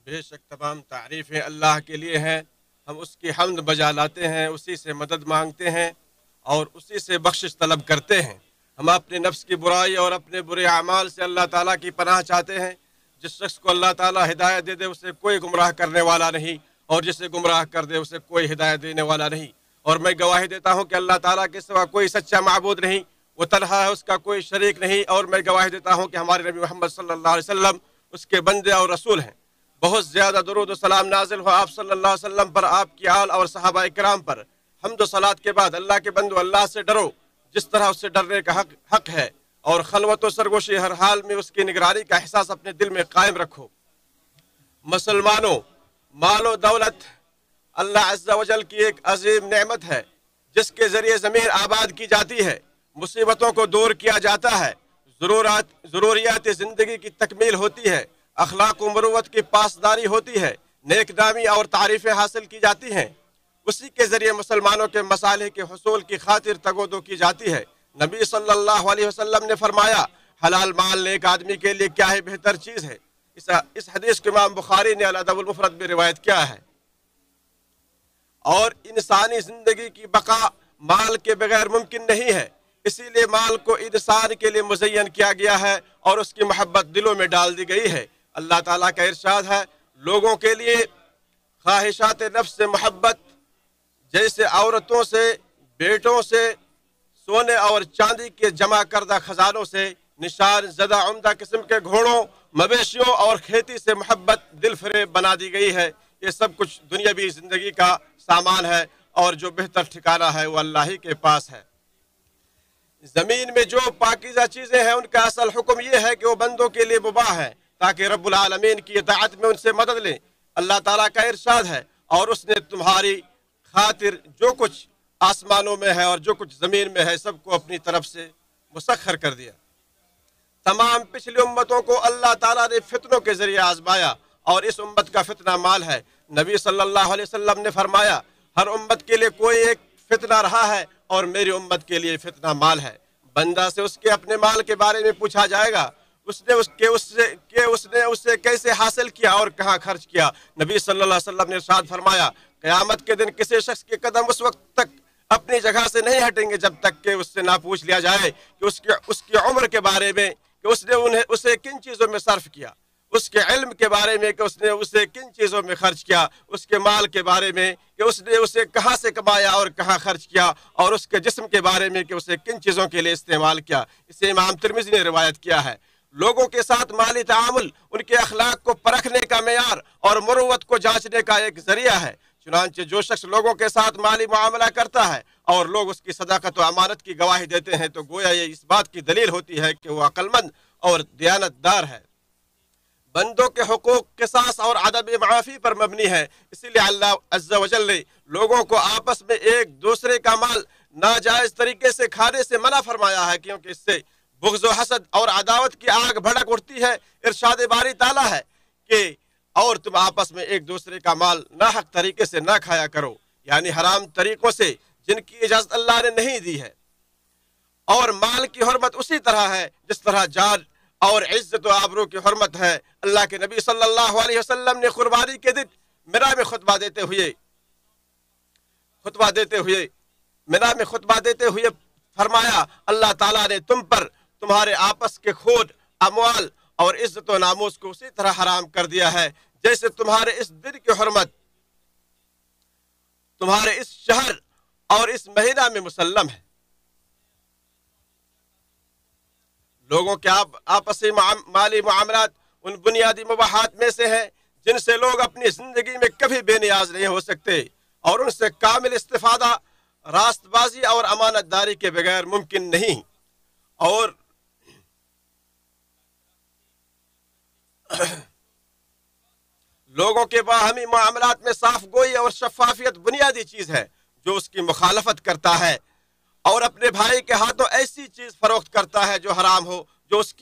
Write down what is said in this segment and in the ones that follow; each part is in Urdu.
بے شک تمام تعریفیں اللہ کے لیے ہیں، ہم اس کی حمد بجا لاتے ہیں، اسی سے مدد مانگتے ہیں اور اسی سے بخشش طلب کرتے ہیں۔ ہم اپنے نفس کی برائی اور اپنے برے اعمال سے اللہ تعالیٰ کی پناہ چاہتے ہیں۔ جس شخص کو اللہ تعالیٰ ہدایت دے دے اسے کوئی گمراہ کرنے والا نہیں، اور جسے گمراہ کر دے اسے کوئی ہدایت دینے والا نہیں۔ اور میں گواہی دیتا ہوں کہ اللہ تعالیٰ کے سوا کوئی سچا معبود نہیں، وہ تنہا ہے، اس کا کوئی شریک نہیں، اور میں گواہی دیتا ہوں کہ ہمارے نبی محمد صلی اللہ علیہ وسلم اس کے بندے اور رسول ہیں۔ بہت زیادہ درود و سلام نازل ہو آپ صلی اللہ علیہ وسلم پر، آپ کی آل اور صحابہ کرام پر۔ حمد و صلات کے بعد اللہ کے بندو، اللہ سے ڈرو جس طرح اس سے ڈرنے کا حق ہے، اور خلوت و سرگوشی ہر حال میں اس کی نگرانی کا احساس اپنے دل میں قائم رکھو۔ مسلمانوں، مال و دولت اللہ عز و جل کی ایک عظیم نعمت ہے جس کے ذریعے زمین آباد کی جاتی ہے، مصیبتوں کو دور کیا جاتا ہے، ضروریات زندگی کی تکمیل ہوتی ہے، اخلاق و مروت کی پاسداری ہوتی ہے، نیک نامی اور تعریفیں حاصل کی جاتی ہیں۔ اسی کے ذریعے مسلمانوں کے مصالح کے حصول کی خاطر تگودو کی جاتی ہے۔ نبی صلی اللہ علیہ وسلم نے فرمایا، حلال مال نیک آدمی کے لیے کیا ہے بہتر چیز ہے۔ اس حدیث کو امام بخاری نے الادب المفرد میں روایت کیا ہے۔ اور انسانی زندگی کی بقا مال کے بغیر ممکن نہیں ہے، اسی لیے مال کو انسان کے لیے مزین کیا گیا ہے اور اس کی محبت دلوں میں ڈال دی گئی ہے۔ اللہ تعالیٰ کا ارشاد ہے، لوگوں کے لیے خواہشات نفس سے محبت جیسے عورتوں سے، بیٹوں سے، سونے اور چاندی کے جمع کردہ خزانوں سے، نشان زدہ عمدہ قسم کے گھوڑوں، مویشیوں اور کھیتی سے محبت دل فریب بنا دی گئی ہے۔ یہ سب کچھ دنیاوی زندگی کا سامان ہے، اور جو بہتر ٹھکانہ ہے وہ اللہ ہی کے پاس ہے۔ زمین میں جو پاکیزہ چیزیں ہیں ان کا اصل حکم یہ ہے کہ وہ بندوں کے لیے مباح ہے، تاکہ رب العالمین کی اطاعت میں ان سے مدد لیں۔ اللہ تعالیٰ کا ارشاد ہے، اور اس نے تمہاری خاطر جو کچھ آسمانوں میں ہے اور جو کچھ زمین میں ہے سب کو اپنی طرف سے مسخر کر دیا۔ تمام پچھلی امتوں کو اللہ تعالیٰ نے فتنوں کے ذریعے آزمایا، اور اس امت کا فتنہ مال ہے۔ نبی صلی اللہ علیہ وسلم نے فرمایا، ہر امت کے لیے کوئی ایک فتنہ رہا ہے، اور میری امت کے لیے فتنہ مال ہے۔ بندہ سے اس کے اپنے مال کے بارے میں پوچھا جائے گا، اس نے اسے کیسے حاصل کیا اور کہاں خرچ کیا۔ نبی صلی اللہ علیہ وسلم نے ارشاد فرمایا، قیامت کے دن کسی شخص کے قدم اس وقت تک اپنی جگہ سے نہیں ہٹیں گے جب تک کہ اس سے نہ پوچھ لیا جائے کہ اس کی عمر کے بارے میں، کہ اس نے اسے کن چیزوں میں صرف کیا، اس کے علم کے بارے میں کہ اس نے اسے کن چیزوں میں خرچ کیا، اس کے مال کے بارے میں کہ اس نے اسے کہاں سے کمایا اور کہاں خرچ کیا، اور اس کے جسم کے بارے میں کہ اسے کن چیزوں کے لیے استعمال کیا۔ اسے امام ترمذی نے روایت کیا ہے۔ لوگوں کے ساتھ مالی تعامل ان کے اخلاق کو پرکھنے کا معیار اور مروت کو جانچنے کا ایک ذریعہ ہے۔ چنانچہ جو شخص لوگوں کے ساتھ مالی معاملہ کرتا ہے اور لوگ اس کی صداقت و امانت کی گواہی دیتے ہیں تو گویا یہ اس بات کی دلیل ہوتی ہے کہ وہ عقل مند اور دیانت دار ہے۔ بندوں کے حقوق قصاص اور عدم معافی پر مبنی ہے، اسی لیے اللہ عز و جل نے لوگوں کو آپس میں ایک دوسرے کا مال ناجائز طریقے سے کھانے سے منع فرمایا ہے، کیونکہ اس سے بغض و حسد اور عداوت کی آگ بھڑک اٹھتی ہے۔ ارشاد باری تعالیٰ ہے کہ اور تم آپس میں ایک دوسرے کا مال ناحق طریقے سے نہ کھایا کرو، یعنی حرام طریقوں سے جن کی اجازت اللہ نے نہیں دی ہے۔ اور مال کی حرمت اسی طرح ہے جس طرح جان اور عزت و آبرو کی حرمت ہے۔ اللہ کے نبی صلی اللہ علیہ وسلم نے قربانی کے دن مینا میں خطبہ دیتے ہوئے فرمایا، اللہ تعالیٰ نے تم پر تمہارے آپس کے خون، اموال اور عزت و ناموس کو اسی طرح حرام کر دیا ہے جیسے تمہارے اس دن کی حرمت تمہارے اس شہر اور اس مہینہ میں مسلم ہے۔ لوگوں کے آپسی مالی معاملات ان بنیادی مباحات میں سے ہیں جن سے لوگ اپنی زندگی میں کبھی بے نیاز نہیں ہو سکتے، اور ان سے کامل استفادہ راست بازی اور امانت داری کے بغیر ممکن نہیں۔ اور لوگوں کے باہمی معاملات میں صاف گوئی اور شفافیت بنیادی چیز ہے۔ جو اس کی مخالفت کرتا ہے اور اپنے بھائی کے ہاتھوں ایسی چیز فروخت کرتا ہے جو حرام ہو، جو اس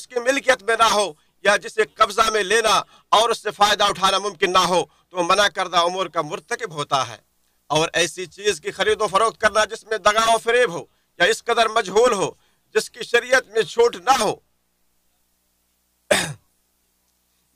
کی ملکیت میں نہ ہو، یا جسے قبضہ میں لینا اور اس سے فائدہ اٹھانا ممکن نہ ہو، تو منع کردہ امور کا مرتکب ہوتا ہے۔ اور ایسی چیز کی خرید و فروخت کرنا جس میں دغا و فریب ہو یا اس قدر مجہول ہو جس کی شریعت میں چھوٹ نہ ہو،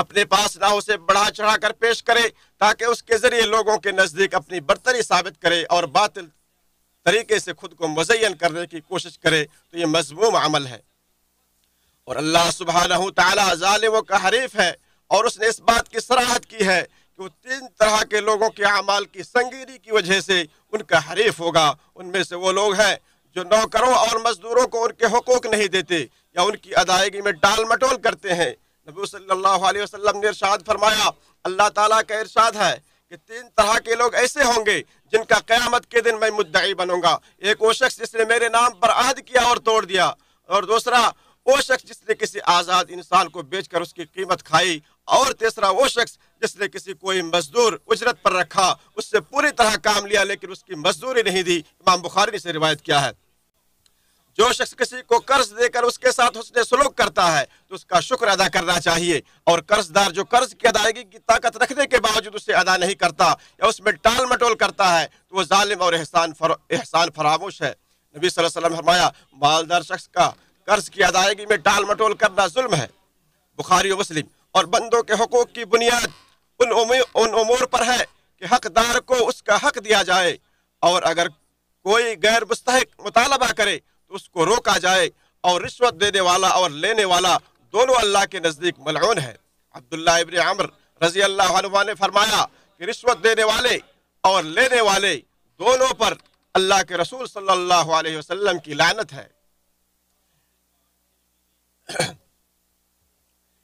اپنے پاس نہ اسے بڑھا چڑھا کر پیش کرے تاکہ اس کے ذریعے لوگوں کے نزدیک اپنی برتری ثابت کرے اور باطل طریقے سے خود کو مزین کرنے کی کوشش کرے تو یہ مذموم عمل ہے۔ اور اللہ سبحانہ تعالی ظالموں کا حریف ہے، اور اس نے اس بات کی صراحت کی ہے کہ وہ 3 طرح کے لوگوں کے اعمال کی سنگینی کی وجہ سے ان کا حریف ہوگا۔ ان میں سے وہ لوگ ہیں جو نوکروں اور مزدوروں کو ان کے حقوق نہیں دیتے یا ان کی ادائیگی میں ٹال مٹول کرتے ہیں۔ نبی صلی اللہ علیہ وسلم نے ارشاد فرمایا، اللہ تعالیٰ کا ارشاد ہے کہ 3 طرح کے لوگ ایسے ہوں گے جن کا قیامت کے دن میں مدعی بنوں گا۔ ایک وہ شخص جس نے میرے نام پر عہد کیا اور توڑ دیا، اور دوسرا وہ شخص جس نے کسی آزاد انسان کو بیچ کر اس کی قیمت کھائی، اور تیسرا وہ شخص جس نے کسی کوئی مزدور اجرت پر رکھا، اس سے پوری طرح کام لیا لیکن اس کی مزدوری نہیں دی۔ امام بخاری نے سے روایت کیا ہے۔ جو شخص کسی کو قرض دے کر اس کے ساتھ حسن سلوک کرتا ہے تو اس کا شکر ادا کرنا چاہیے، اور قرض دار جو قرض کی ادائیگی کی طاقت رکھنے کے باوجود اسے ادا نہیں کرتا یا اس میں ٹال مٹول کرتا ہے تو وہ ظالم اور احسان فراموش ہے۔ نبی صلی اللہ علیہ وسلم نے فرمایا، مالدار شخص کا قرض کی ادائیگی میں ٹال مٹول کرنا ظلم ہے۔ بخاری و مسلم۔ اور بندوں کے حقوق کی بنیاد ان امور پر ہے کہ حقدار کو اس کا حق دیا جائے، اور اگر کوئی غیر مستحق مطالبہ کرے تو اس کو روکا جائے، اور رشوت دینے والا اور لینے والا دونوں اللہ کے نزدیک ملعون ہے۔ عبداللہ ابن عمر رضی اللہ عنہ نے فرمایا کہ رشوت دینے والے اور لینے والے دونوں پر اللہ کے رسول صلی اللہ علیہ وسلم کی لعنت ہے۔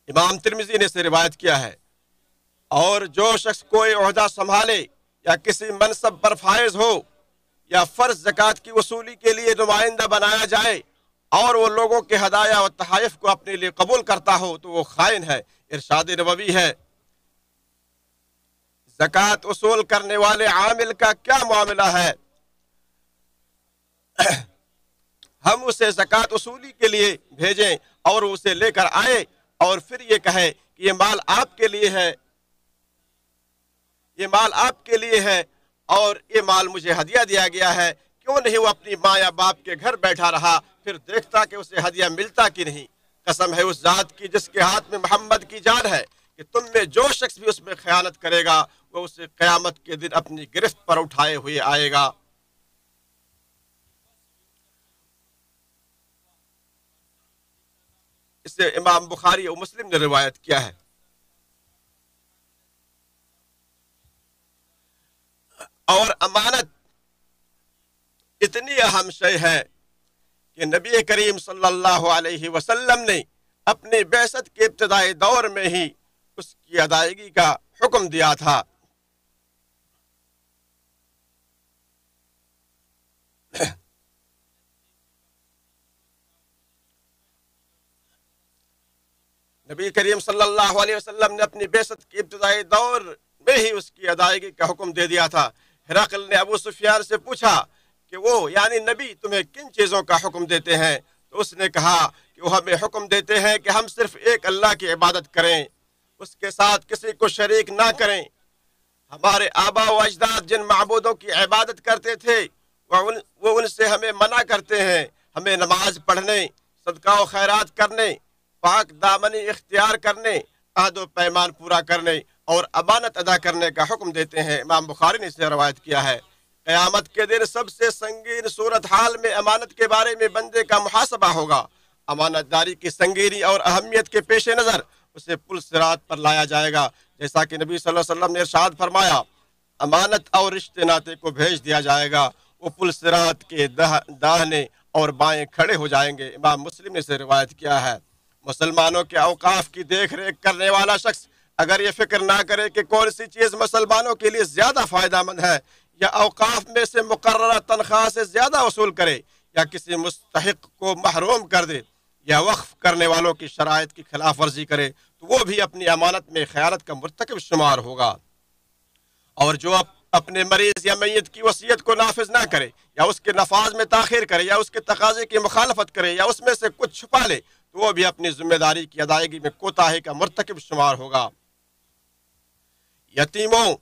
امام ترمذی نے اسے روایت کیا ہے۔ اور جو شخص کوئی عہدہ سنبھالے یا کسی منصب پر فائز ہو یا فرض زکوٰۃ کی وصولی کے لیے نمائندہ بنایا جائے اور وہ لوگوں کے ہدایا و تحائف کو اپنے لیے قبول کرتا ہو تو وہ خائن ہے۔ ارشاد نبوی ہے، زکوٰۃ وصول کرنے والے عامل کا کیا معاملہ ہے؟ ہم اسے زکوٰۃ وصولی کے لیے بھیجیں اور اسے لے کر آئے اور پھر یہ کہے کہ یہ مال آپ کے لیے ہے، یہ مال آپ کے لیے ہے اور یہ مال مجھے ہدیہ دیا گیا ہے، کیوں نہیں وہ اپنی ماں یا باپ کے گھر بیٹھا رہا پھر دیکھتا کہ اسے ہدیہ ملتا کہ نہیں؟ قسم ہے اس ذات کی جس کے ہاتھ میں محمد کی جان ہے کہ تم میں جو شخص بھی اس میں خیانت کرے گا وہ اسے قیامت کے دن اپنی گرفت پر اٹھائے ہوئے آئے گا۔ اسے امام بخاری اور مسلم نے روایت کیا ہے۔ اور امانت اتنی اہم شے ہے کہ نبی کریم صلی اللہ علیہ وسلم نے اپنی بعثت کے ابتدائی دور میں ہی اس کی ادائیگی کا حکم دیا تھا۔ نبی کریم صلی اللہ علیہ وسلم نے اپنی بعثت کے ابتدائی دور میں ہی اس کی ادائیگی کا حکم دے دیا تھا۔ ہرقل نے ابو سفیان سے پوچھا کہ وہ یعنی نبی تمہیں کن چیزوں کا حکم دیتے ہیں؟ تو اس نے کہا کہ وہ ہمیں حکم دیتے ہیں کہ ہم صرف ایک اللہ کی عبادت کریں، اس کے ساتھ کسی کو شریک نہ کریں۔ ہمارے آبا و اجداد جن معبودوں کی عبادت کرتے تھے وہ ان سے ہمیں منع کرتے ہیں۔ ہمیں نماز پڑھنے، صدقہ و خیرات کرنے، پاک دامنی اختیار کرنے، عہد و پیمان پورا کرنے اور امانت ادا کرنے کا حکم دیتے ہیں۔ امام بخاری نے اسے روایت کیا ہے۔ قیامت کے دن سب سے سنگین صورتحال میں امانت کے بارے میں بندے کا محاسبہ ہوگا۔ امانت داری کی سنگینی اور اہمیت کے پیش نظر اسے پل صراط پر لایا جائے گا، جیسا کہ نبی صلی اللہ علیہ وسلم نے ارشاد فرمایا، امانت اور رشتے ناطے کو بھیج دیا جائے گا، وہ پل صراط کے داہنے اور بائیں کھڑے ہو جائیں گے۔ امام مسلم نے اسے روایت کیا ہے۔ مسلمانوں کے اوقاف کی دیکھ ریکھ کرنے والا شخص اگر یہ فکر نہ کرے کہ کون سی چیز مسلمانوں کے لیے زیادہ فائدہ مند ہے، یا اوقاف میں سے مقررہ تنخواہ سے زیادہ وصول کرے، یا کسی مستحق کو محروم کر دے، یا وقف کرنے والوں کی شرائط کی خلاف ورزی کرے، تو وہ بھی اپنی امانت میں خیانت کا مرتکب شمار ہوگا۔ اور جو اپنے مریض یا میت کی وصیت کو نافذ نہ کرے، یا اس کے نفاذ میں تاخیر کرے، یا اس کے تقاضے کی مخالفت کرے، یا اس میں سے کچھ چھپا لے، تو وہ بھی اپنی ذمہ داری کی ادائیگی میں کوتاہی کا مرتکب شمار ہوگا۔ یتیموں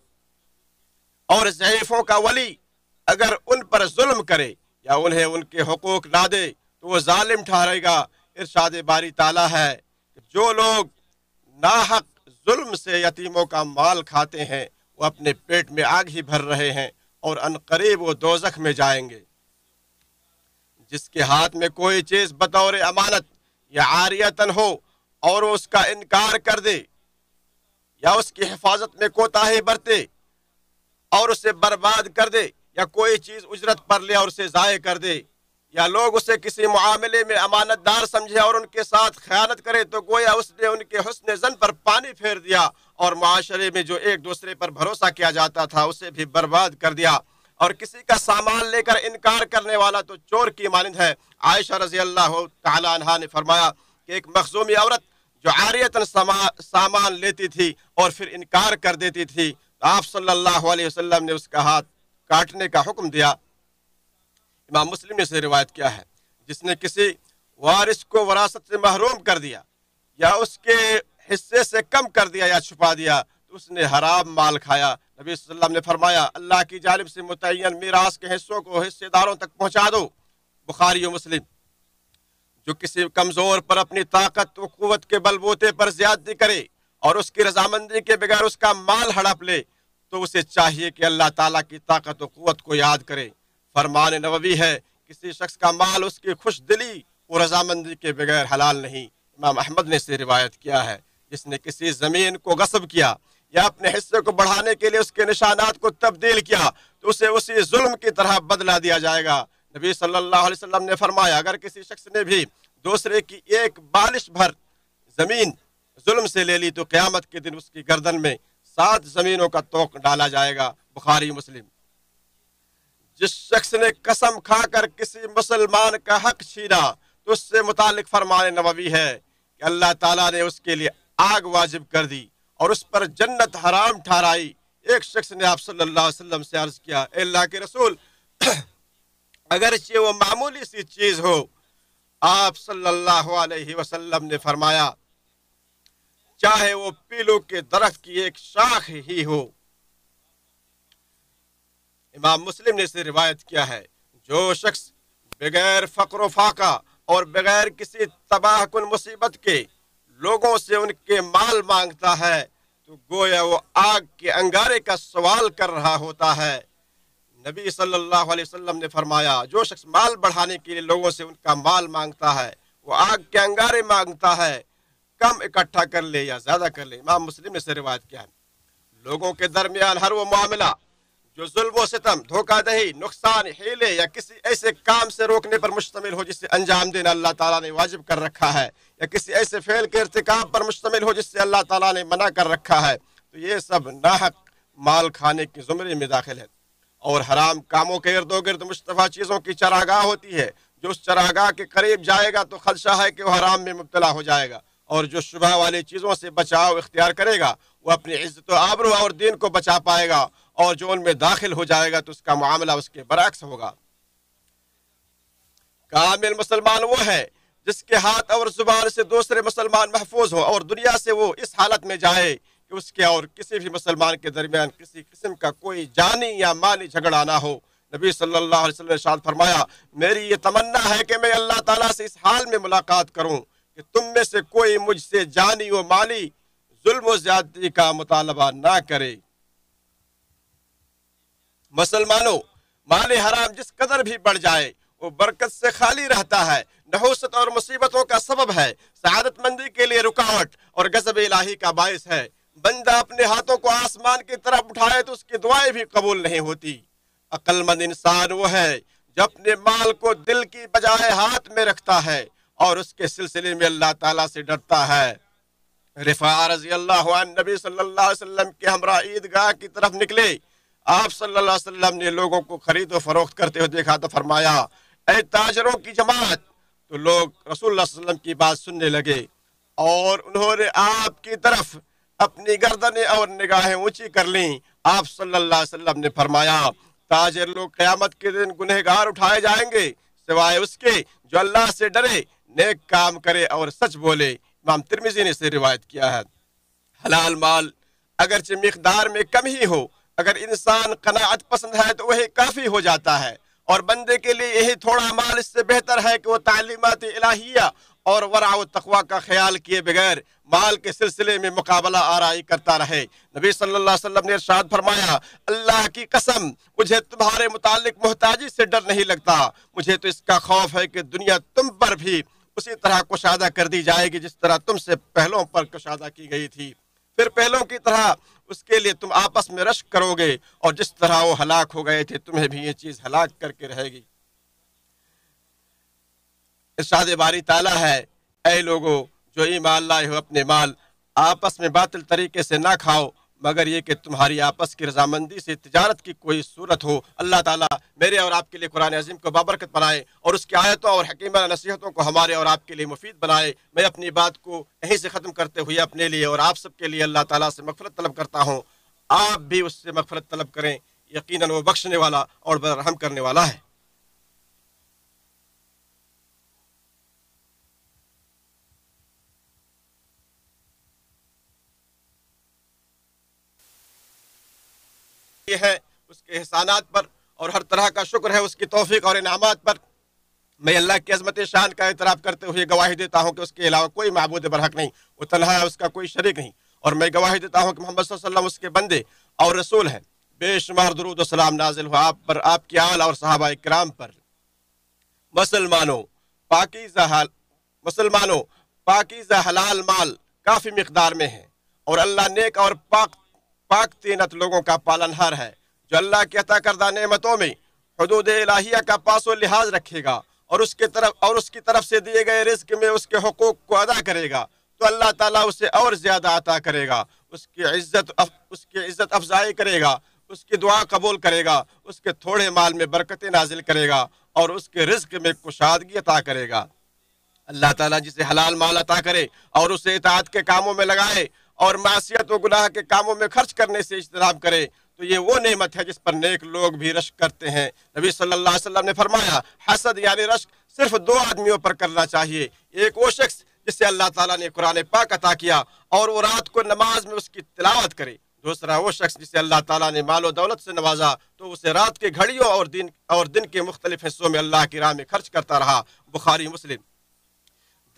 اور ضعیفوں کا ولی اگر ان پر ظلم کرے یا انہیں ان کے حقوق نہ دے تو وہ ظالم ٹھہرے گا۔ ارشاد باری تعالیٰ ہے کہ جو لوگ ناحق سے یتیموں کا مال کھاتے ہیں وہ اپنے پیٹ میں آگ ہی بھر رہے ہیں اور عنقریب وہ دوزخ میں جائیں گے۔ جس کے ہاتھ میں کوئی چیز بطور امانت یا عاریتن ہو اور وہ اس کا انکار کر دے یا اس کی حفاظت میں کوتاہی برتے اور اسے برباد کر دے یا کوئی چیز اجرت پر لے اور اسے ضائع کر دے یا لوگ اسے کسی معاملے میں امانت دار سمجھے اور ان کے ساتھ خیانت کرے تو گویا اس نے ان کے حسن ظن پر پانی پھیر دیا اور معاشرے میں جو ایک دوسرے پر بھروسہ کیا جاتا تھا اسے بھی برباد کر دیا۔ اور کسی کا سامان لے کر انکار کرنے والا تو چور کی مانند ہے۔ عائشہ رضی اللہ تعالی عنہا نے فرمایا کہ ایک مخزومی عورت جو عاریتاً سامان لیتی تھی اور پھر انکار کر دیتی تھی تو آپ صلی اللہ علیہ وسلم نے اس کا ہاتھ کاٹنے کا حکم دیا۔ امام مسلم نے سے روایت کیا ہے جس نے کسی وارث کو وراثت سے محروم کر دیا یا اس کے حصے سے کم کر دیا یا چھپا دیا تو اس نے حرام مال کھایا۔ نبی صلی اللہ علیہ وسلم نے فرمایا اللہ کی جانب سے متعین میراث کے حصوں کو حصے داروں تک پہنچا دو۔ بخاری و مسلم۔ جو کسی کمزور پر اپنی طاقت و قوت کے بل بوتے پر زیادتی کرے اور اس کی رضامندی کے بغیر اس کا مال ہڑپ لے تو اسے چاہیے کہ اللہ تعالیٰ کی طاقت و قوت کو یاد کرے۔ فرمان نبوی ہے کسی شخص کا مال اس کی خوش دلی اور رضامندی کے بغیر حلال نہیں۔ امام احمد نے سے روایت کیا ہے جس نے کسی زمین کو غصب کیا یا اپنے حصے کو بڑھانے کے لیے اس کے نشانات کو تبدیل کیا تو اسے اسی ظلم کی طرح بدلہ دیا جائے گا۔ نبی صلی اللہ علیہ وسلم نے فرمایا اگر کسی شخص نے بھی دوسرے کی ایک بالش بھر زمین ظلم سے لے لی تو قیامت کے دن اس کی گردن میں 7 زمینوں کا توق ڈالا جائے گا۔ بخاری مسلم۔ جس شخص نے قسم کھا کر کسی مسلمان کا حق چھینا تو اس سے متعلق فرمان نبوی ہے کہ اللہ تعالیٰ نے اس کے لیے آگ واجب کر دی اور اس پر جنت حرام ٹھہرائی۔ ایک شخص نے آپ صلی اللہ علیہ وسلم سے عرض کیا اے اللہ کے رسول اگرچہ وہ معمولی سی چیز ہو۔ آپ صلی اللہ علیہ وسلم نے فرمایا چاہے وہ پیلو کے درخت کی ایک شاخ ہی ہو۔ امام مسلم نے سے روایت کیا ہے جو شخص بغیر فقر و فاقہ اور بغیر کسی تباہ کن مصیبت کے لوگوں سے ان کے مال مانگتا ہے تو گویا وہ آگ کے انگارے کا سوال کر رہا ہوتا ہے۔ نبی صلی اللہ علیہ وسلم نے فرمایا جو شخص مال بڑھانے کے لیے لوگوں سے ان کا مال مانگتا ہے وہ آگ کے انگارے مانگتا ہے، کم اکٹھا کر لے یا زیادہ کر لے۔ امام مسلم نے سے روایت کیا ہے لوگوں کے درمیان ہر وہ معاملہ جو ظلم و ستم، دھوکہ دہی، نقصان، ہیلے یا کسی ایسے کام سے روکنے پر مشتمل ہو جس سے انجام دینا اللہ تعالیٰ نے واجب کر رکھا ہے یا کسی ایسے فعل کے ارتکاب پر مشتمل ہو جس سے اللہ تعالیٰ نے منع کر رکھا ہے تو یہ سب ناحق مال کھانے کے زمرے میں داخل ہے۔ اور حرام کاموں کے ارد و گرد مصطفیٰ چیزوں کی چراگاہ ہوتی ہے، جو اس چراگاہ کے قریب جائے گا تو خدشہ ہے کہ وہ حرام میں مبتلا ہو جائے گا، اور جو شبہ والی چیزوں سے بچاؤ اختیار کرے گا وہ اپنی عزت و آبرو اور دین کو بچا پائے گا، اور جو ان میں داخل ہو جائے گا تو اس کا معاملہ اس کے برعکس ہوگا۔ کامل مسلمان وہ ہے جس کے ہاتھ اور زبان سے دوسرے مسلمان محفوظ ہوں اور دنیا سے وہ اس حالت میں جائے کہ اس کے اور کسی بھی مسلمان کے درمیان کسی قسم کا کوئی جانی یا مالی جھگڑا نہ ہو۔ نبی صلی اللہ علیہ وسلم نے ارشاد فرمایا میری یہ تمنا ہے کہ میں اللہ تعالیٰ سے اس حال میں ملاقات کروں کہ تم میں سے کوئی مجھ سے جانی و مالی ظلم و زیادتی کا مطالبہ نہ کرے۔ مسلمانوں، مال حرام جس قدر بھی بڑھ جائے وہ برکت سے خالی رہتا ہے، نحوست اور مصیبتوں کا سبب ہے، سعادت مندی کے لیے رکاوٹ اور غضب الہی کا باعث ہے۔ بندہ اپنے ہاتھوں کو آسمان کی طرف اٹھائے تو اس کی دعائیں بھی قبول نہیں ہوتی۔ عقل مند انسان وہ ہے جو اپنے مال کو دل کی بجائے ہاتھ میں رکھتا ہے اور اس کے سلسلے میں اللہ تعالیٰ سے ڈرتا ہے۔ رفاع رضی اللہ عنہ نبی صلی اللہ علیہ وسلم کے ہمراہ عیدگاہ کی طرف نکلے۔ آپ صلی اللہ علیہ وسلم نے لوگوں کو خرید و فروخت کرتے ہوئے دیکھا تو فرمایا اے تاجروں کی جماعت، تو لوگ رسول اللہ صلی اللہ علیہ وسلم کی بات سننے لگے اور انہوں نے آپ کی طرف اپنی گردنیں اور نگاہیں اونچی کر لیں۔ آپ صلی اللہ علیہ وسلم نے فرمایا تاجر لوگ قیامت کے دن گنہگار اٹھائے جائیں گے سوائے اس کے جو اللہ سے ڈرے، نیک کام کرے اور سچ بولے۔ امام ترمذی نے سے روایت کیا ہے حلال مال اگرچہ مقدار میں کم ہی ہو، اگر انسان قناعت پسند ہے تو وہی کافی ہو جاتا ہے، اور بندے کے لیے یہی تھوڑا مال اس سے بہتر ہے کہ وہ تعلیمات الہیہ اور ورع و تقوی کا خیال کیے بغیر مال کے سلسلے میں مقابلہ آرائی کرتا رہے۔ نبی صلی اللہ علیہ وسلم نے ارشاد فرمایا، اللہ کی قسم مجھے تمہارے متعلق محتاجی سے ڈر نہیں لگتا، مجھے تو اس کا خوف ہے کہ دنیا تم پر بھی اسی طرح کشادہ کر دی جائے گی جس طرح تم سے پہلوں پر کشادہ کی گئی تھی، پھر پہلوں کی طرح اس کے لیے تم آپس میں رشک کرو گے، اور جس طرح وہ ہلاک ہو گئے تھے تمہیں بھی یہ چیز ہلاک کر کے رہے گی۔ ارشاد باری تعالیٰ ہے، اے لوگو جو ایمان لائے ہو اپنے مال آپس میں باطل طریقے سے نہ کھاؤ مگر یہ کہ تمہاری آپس کی رضامندی سے تجارت کی کوئی صورت ہو۔ اللہ تعالیٰ میرے اور آپ کے لیے قرآن عظیم کو بابرکت بنائے اور اس کی آیتوں اور حکیمانہ نصیحتوں کو ہمارے اور آپ کے لیے مفید بنائے۔ میں اپنی بات کو یہیں سے ختم کرتے ہوئے اپنے لیے اور آپ سب کے لیے اللہ تعالیٰ سے مغفرت طلب کرتا ہوں، آپ بھی اس سے مغفرت طلب کریں، یقیناً وہ بخشنے والا اور رحم کرنے والا ہے۔ یہ ہے اس کے احسانات پر اور ہر طرح کا شکر ہے اس کی توفیق اور انعامات پر۔ میں اللہ کی عظمت شان کا اعتراف کرتے ہوئے گواہی دیتا ہوں کہ اس کے علاوہ کوئی معبود برحق نہیں، وہ تنہا ہے، اس کا کوئی شریک نہیں، اور میں گواہی دیتا ہوں کہ محمد صلی اللہ علیہ وسلم اس کے بندے اور رسول ہیں۔ بے شمار درود و سلام نازل ہو آپ پر، آپ کے آل اور صحابہ کرام پر۔ مسلمانوں پاکیزہ حلال مال کافی مقدار میں ہے، اور اللہ نیک اور پاک تینت لوگوں کا پالنہار ہے، جو اللہ کی عطا کردہ نعمتوں میں حدود الہیہ کا پاس و لحاظ رکھے گا اور اس کی طرف سے دیے گئے رزق میں اس کے حقوق کو ادا کرے گا تو اللہ تعالیٰ اسے اور زیادہ عطا کرے گا، اس کی عزت افزائی کرے گا، اس کی دعا قبول کرے گا، اس کے تھوڑے مال میں برکتیں نازل کرے گا اور اس کے رزق میں کشادگی عطا کرے گا۔ اللہ تعالیٰ جسے حلال مال عطا کرے اور اسے اطاعت کے کاموں میں لگائے اور معصیت و گناہ کے کاموں میں خرچ کرنے سے اجتناب کرے تو یہ وہ نعمت ہے جس پر نیک لوگ بھی رشک کرتے ہیں۔ نبی صلی اللہ علیہ وسلم نے فرمایا، حسد یعنی رشک صرف دو آدمیوں پر کرنا چاہیے، ایک وہ شخص جسے اللہ تعالیٰ نے قرآن پاک عطا کیا اور وہ رات کو نماز میں اس کی تلاوت کرے، دوسرا وہ شخص جسے اللہ تعالیٰ نے مال و دولت سے نوازا تو اسے رات کے گھڑیوں اور دن کے مختلف حصوں میں اللہ کی راہ میں خرچ کرتا رہا۔ بخاری مسلم۔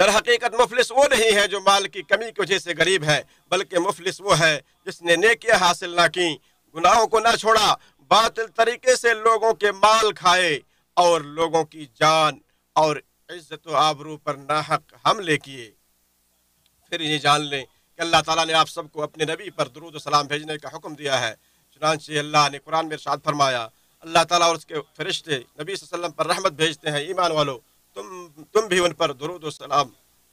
در حقیقت مفلس وہ نہیں ہے جو مال کی کمی کی وجہ سے غریب ہے، بلکہ مفلس وہ ہے جس نے نیکیاں حاصل نہ کی، گناہوں کو نہ چھوڑا، باطل طریقے سے لوگوں کے مال کھائے اور لوگوں کی جان اور عزت و آبرو پر ناحق حملے کیے۔ پھر یہ جان لیں کہ اللہ تعالیٰ نے آپ سب کو اپنے نبی پر درود و سلام بھیجنے کا حکم دیا ہے، چنانچہ اللہ نے قرآن میں ارشاد فرمایا، اللہ تعالیٰ اور اس کے فرشتے نبی صلی اللہ علیہ وسلم پر رحمت بھیجتے ہیں، ایمان والو تم بھی ان پر درود و سلام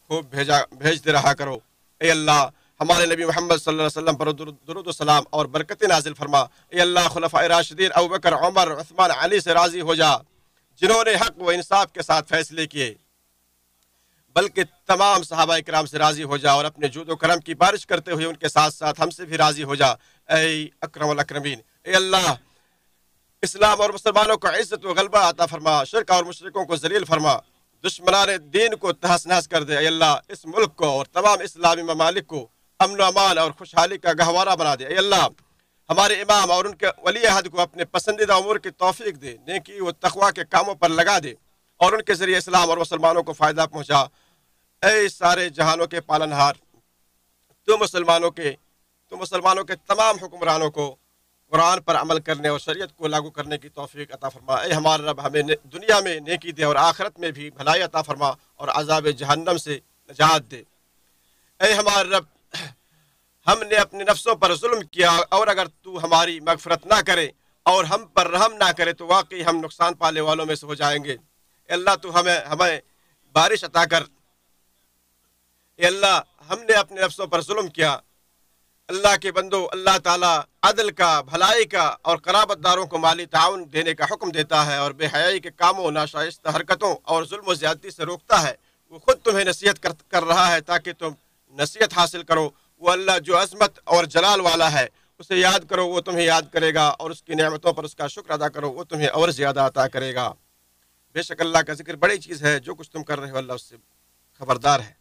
خوب بھیجتے رہا کرو۔ اے اللہ ہمارے نبی محمد صلی اللہ علیہ وسلم پر درود و سلام اور برکت نازل فرما۔ اے اللہ خلفائے راشدین ابوبکر، عمر، عثمان، علی سے راضی ہو جا جنہوں نے حق و انصاف کے ساتھ فیصلے کیے، بلکہ تمام صحابہ کرام سے راضی ہو جا اور اپنے جود و کرم کی بارش کرتے ہوئے ان کے ساتھ ساتھ ہم سے بھی راضی ہو جا۔ اے اکرم الاکرمین، اے اللہ اسلام اور مسلمانوں کو عزت و غلبہ عطا فرما، شرک اور مشرکوں کو ذلیل فرما، دشمنان دین کو تہس نہس کر دے۔ اے اللہ اس ملک کو اور تمام اسلامی ممالک کو امن و امان اور خوشحالی کا گہوارہ بنا دے۔ اے اللہ ہمارے امام اور ان کے ولی عہد کو اپنے پسندیدہ امور کی توفیق دے، نیکی و تقوی کے کاموں پر لگا دے اور ان کے ذریعے اسلام اور مسلمانوں کو فائدہ پہنچا۔ اے سارے جہانوں کے پالنہار، تو مسلمانوں کے تمام حکمرانوں کو قرآن پر عمل کرنے اور شریعت کو لاگو کرنے کی توفیق عطا فرما۔ اے ہمارا رب ہمیں دنیا میں نیکی دے اور آخرت میں بھی بھلائی عطا فرما اور عذاب جہنم سے نجات دے۔ اے ہمارا رب ہم نے اپنے نفسوں پر ظلم کیا اور اگر تو ہماری مغفرت نہ کرے اور ہم پر رحم نہ کرے تو واقعی ہم نقصان پانے والوں میں سے ہو جائیں گے۔ اے اللہ تو ہمیں بارش عطا کر۔ اے اللہ ہم نے اپنے نفسوں پر ظلم کیا۔ اللہ کے بندو، اللہ تعالیٰ عدل کا، بھلائی کا اور قرابت داروں کو مالی تعاون دینے کا حکم دیتا ہے اور بے حیائی کے کاموں، ناشائستہ حرکتوں اور ظلم و زیادتی سے روکتا ہے۔ وہ خود تمہیں نصیحت کر رہا ہے تاکہ تم نصیحت حاصل کرو۔ وہ اللہ جو عظمت اور جلال والا ہے، اسے یاد کرو، وہ تمہیں یاد کرے گا، اور اس کی نعمتوں پر اس کا شکر ادا کرو، وہ تمہیں اور زیادہ عطا کرے گا۔ بے شک اللہ کا ذکر بڑی چیز ہے، جو کچھ تم کر رہے ہو اللہ اس سے خبردار ہے۔